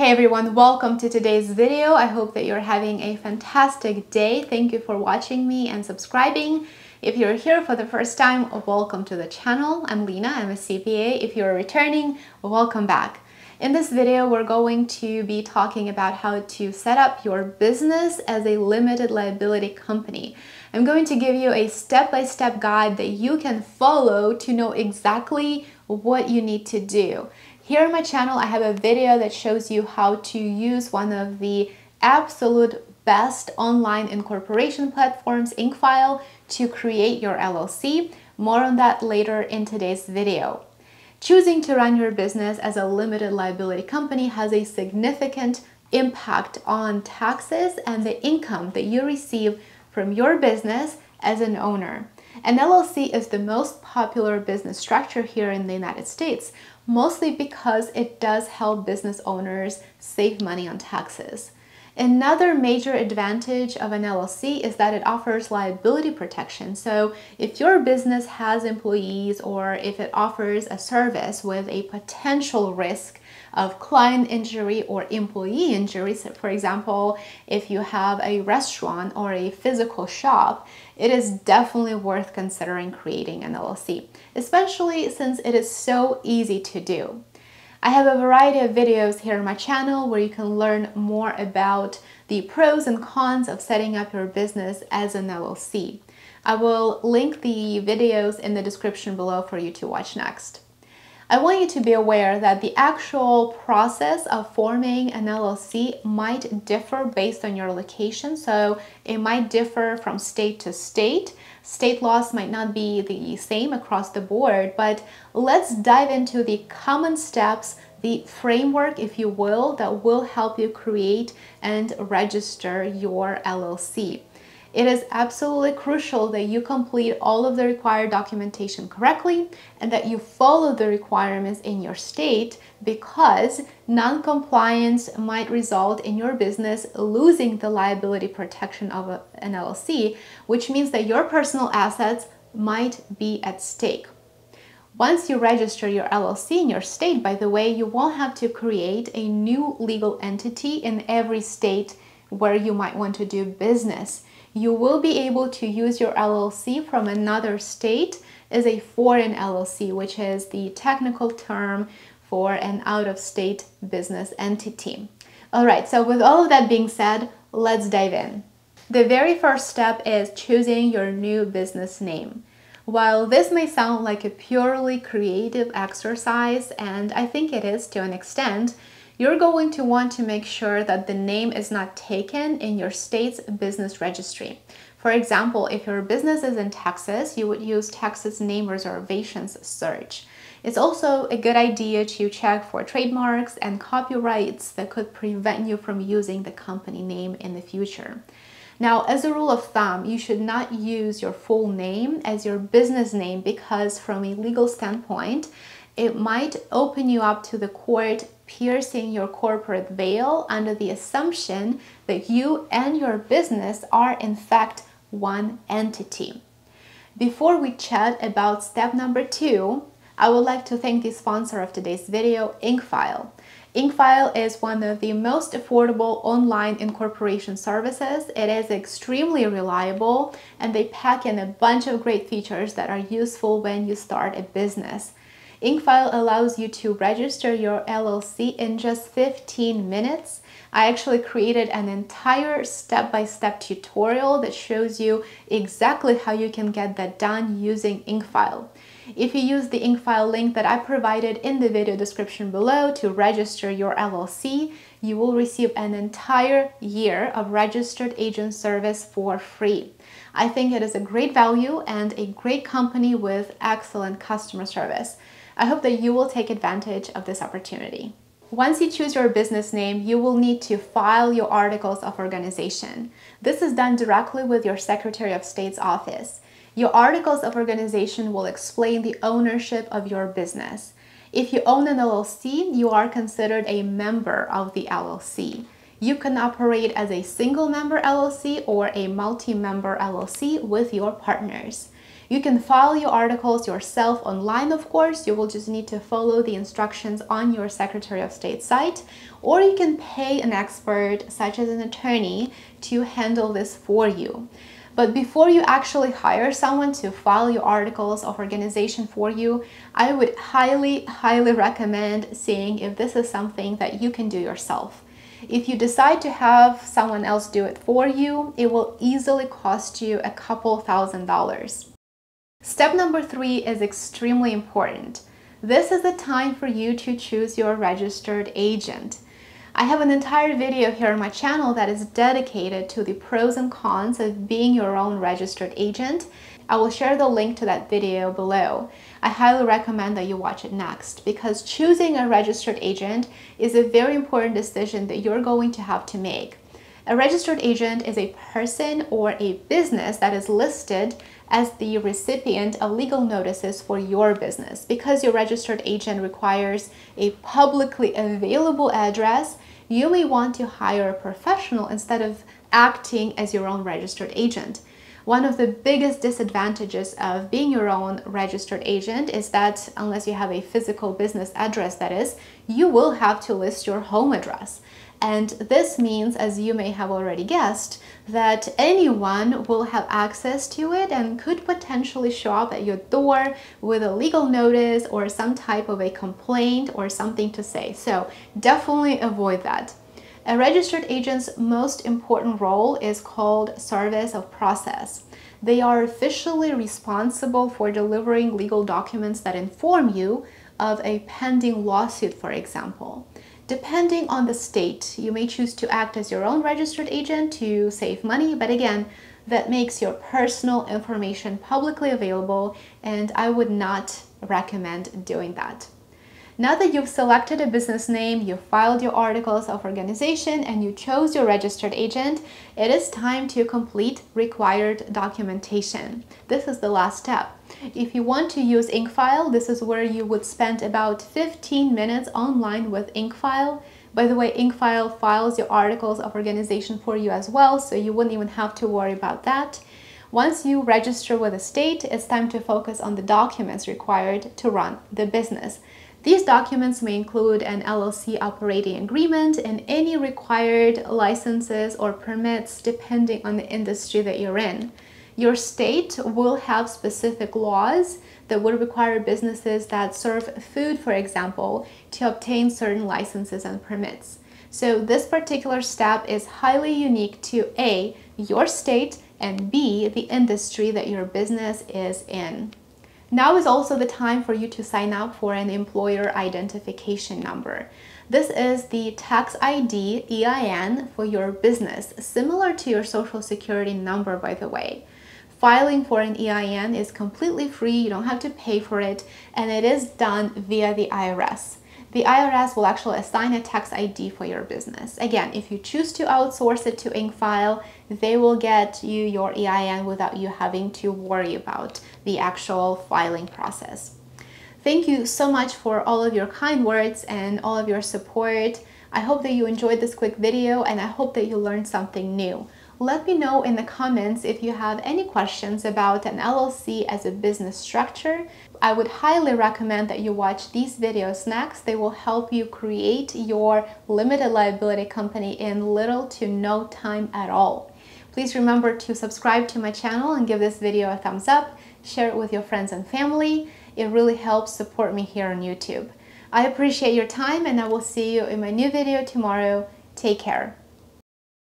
Hey everyone, welcome to today's video. I hope that you're having a fantastic day. Thank you for watching me and subscribing. If you're here for the first time, welcome to the channel. I'm Lena, I'm a CPA. If you're returning, welcome back. In this video, we're going to be talking about how to set up your business as a limited liability company. I'm going to give you a step-by-step guide that you can follow to know exactly what you need to do. Here on my channel, I have a video that shows you how to use one of the absolute best online incorporation platforms, InkFile, to create your LLC. More on that later in today's video. Choosing to run your business as a limited liability company has a significant impact on taxes and the income that you receive from your business as an owner. An LLC is the most popular business structure here in the United States, mostly because it does help business owners save money on taxes. Another major advantage of an LLC is that it offers liability protection. So if your business has employees or if it offers a service with a potential risk of client injury or employee injury, so for example, if you have a restaurant or a physical shop, it is definitely worth considering creating an LLC, especially since it is so easy to do. I have a variety of videos here on my channel where you can learn more about the pros and cons of setting up your business as an LLC. I will link the videos in the description below for you to watch next. I want you to be aware that the actual process of forming an LLC might differ based on your location, so it might differ from state to state. State laws might not be the same across the board, but let's dive into the common steps, the framework, if you will, that will help you create and register your LLC. It is absolutely crucial that you complete all of the required documentation correctly and that you follow the requirements in your state, because non-compliance might result in your business losing the liability protection of an LLC, which means that your personal assets might be at stake. Once you register your LLC in your state, by the way, you won't have to create a new legal entity in every state where you might want to do business. You will be able to use your LLC from another state as a foreign LLC, which is the technical term for an out-of-state business entity. All right, so with all of that being said, let's dive in. The very first step is choosing your new business name. While this may sound like a purely creative exercise, and I think it is to an extent, you're going to want to make sure that the name is not taken in your state's business registry. For example, if your business is in Texas, you would use Texas Name Reservations search. It's also a good idea to check for trademarks and copyrights that could prevent you from using the company name in the future. Now, as a rule of thumb, you should not use your full name as your business name because from a legal standpoint, it might open you up to the court piercing your corporate veil under the assumption that you and your business are in fact one entity. Before we chat about step number 2, I would like to thank the sponsor of today's video, InkFile. InkFile is one of the most affordable online incorporation services. It is extremely reliable and they pack in a bunch of great features that are useful when you start a business. InkFile allows you to register your LLC in just 15 minutes. I actually created an entire step-by-step tutorial that shows you exactly how you can get that done using InkFile. If you use the InkFile link that I provided in the video description below to register your LLC, you will receive an entire year of registered agent service for free. I think it is a great value and a great company with excellent customer service. I hope that you will take advantage of this opportunity. Once you choose your business name, you will need to file your articles of organization. This is done directly with your Secretary of State's office. Your articles of organization will explain the ownership of your business. If you own an LLC, you are considered a member of the LLC. You can operate as a single-member LLC or a multi-member LLC with your partners. You can file your articles yourself online, of course. You will just need to follow the instructions on your Secretary of State site, or you can pay an expert, such as an attorney, to handle this for you. But before you actually hire someone to file your articles of organization for you, I would highly recommend seeing if this is something that you can do yourself. If you decide to have someone else do it for you, it will easily cost you a couple $1,000s. Step number 3 is extremely important. This is the time for you to choose your registered agent. I have an entire video here on my channel that is dedicated to the pros and cons of being your own registered agent. I will share the link to that video below. I highly recommend that you watch it next, because choosing a registered agent is a very important decision that you're going to have to make. A registered agent is a person or a business that is listed as the recipient of legal notices for your business. Because your registered agent requires a publicly available address, you may want to hire a professional instead of acting as your own registered agent. One of the biggest disadvantages of being your own registered agent is that unless you have a physical business address, that is, you will have to list your home address. And this means, as you may have already guessed, that anyone will have access to it and could potentially show up at your door with a legal notice or some type of a complaint or something to say. So definitely avoid that. A registered agent's most important role is called service of process. They are officially responsible for delivering legal documents that inform you of a pending lawsuit, for example. Depending on the state, you may choose to act as your own registered agent to save money, but again, that makes your personal information publicly available, and I would not recommend doing that. Now that you've selected a business name, you've filed your articles of organization, and you chose your registered agent, it is time to complete required documentation. This is the last step. If you want to use InkFile, this is where you would spend about 15 minutes online with InkFile. By the way, InkFile files your articles of organization for you as well, so you wouldn't even have to worry about that. Once you register with a state, it's time to focus on the documents required to run the business. These documents may include an LLC operating agreement and any required licenses or permits depending on the industry that you're in. Your state will have specific laws that would require businesses that serve food, for example, to obtain certain licenses and permits. So this particular step is highly unique to A, your state, and B, the industry that your business is in. Now is also the time for you to sign up for an employer identification number. This is the tax ID, EIN, for your business, similar to your social security number, by the way. Filing for an EIN is completely free, you don't have to pay for it, and it is done via the IRS. The IRS will actually assign a tax ID for your business. Again, if you choose to outsource it to InkFile, they will get you your EIN without you having to worry about the actual filing process. Thank you so much for all of your kind words and all of your support. I hope that you enjoyed this quick video, and I hope that you learned something new. Let me know in the comments if you have any questions about an LLC as a business structure. I would highly recommend that you watch these videos next. They will help you create your limited liability company in little to no time at all. Please remember to subscribe to my channel and give this video a thumbs up. Share it with your friends and family. It really helps support me here on YouTube. I appreciate your time, and I will see you in my new video tomorrow. Take care.